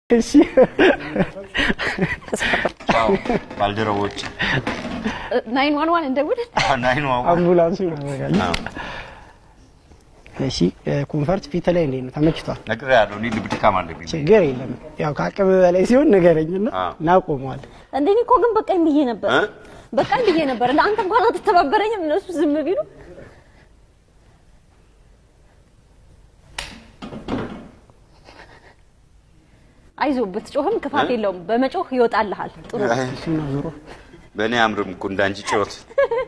እሺ ቻው ባልደረቦች 911 እንደውል 911 አምቡላንስ ነው ያለው እሺ ኮንፈርት ፊት ላይ እንዴ ነው ተመችቷል ነግሬያለሁ እኔ ልብ ድካም አለብኝ ችግር የለም ያው ካቀበ በላይ ሲሆን ንገረኝና ናቆማል እንደኔ እኮ ግን በቃኝ ብዬ ነበር ለአንተ እንኳን አትተባበረኝም እነሱ ዝም ቢሉ አይዞህ ብትጮህም ክፋት የለውም በመጮህ ይወጣልሃል ጥሩ እሺ ነው ዞሮ በእኔ አምርም እኮ እንዳንቺ ጮት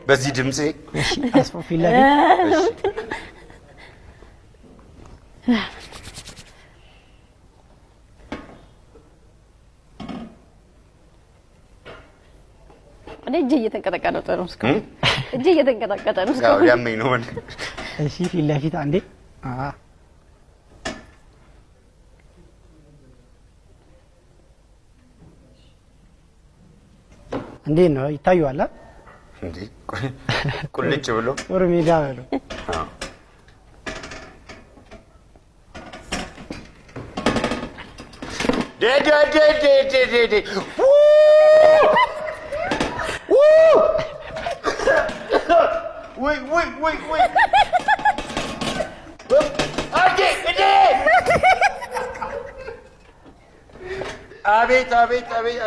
በዚህ ድምጼ እሺ አስፎፊ ለቢ እጄ እየተንቀጠቀጠ ነው እስካሁን እጄ እየተንቀጠቀጠ ነው እስካሁን ያመኝ ነው እሺ ፊት ለፊት አንዴ እንዴ ነው ይታዩዋል እንዴ ቁልጭ ብሎ ወርሜዳ ብሎ ዴ ወይ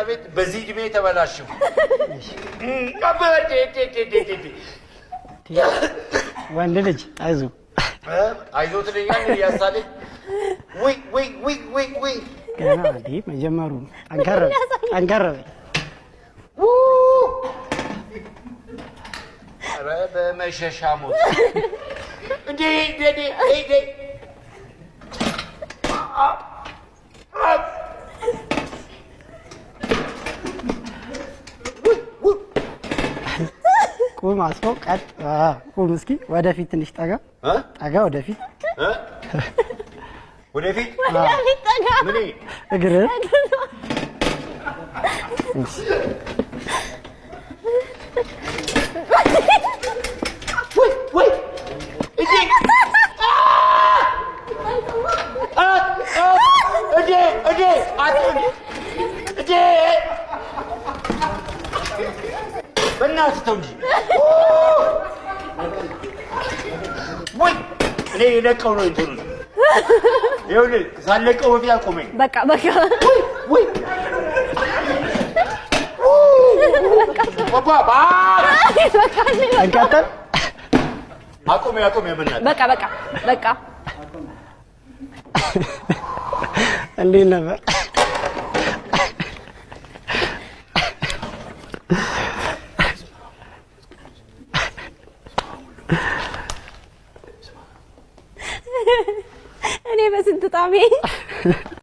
አቤት በዚህ እድሜ ተበላሽው ወንድ ልጅ አይዞህ ትለኛለህ ያሳለኝ ወይ ገና እንዴ መጀመሩ ጠንከረ ኧረ በመሸሻ ሞት እንዴ ቁም አስፈው ቀጥ ቁም እስኪ ወደፊት ትንሽ ጠጋ ወደፊት ጠጋ ምን እግር ወይ እዴ በእናትህ ተው እንጂ ወይ እኔ ለቀው ነው እንትኑ ይኸውልህ ሳለቀው በፊት አቆመኝ በቃ ወይ ባባ አንቀጠል አቆመ በእናትህ በቃ እንዴት ነበር እኔ በስንት ጣሜ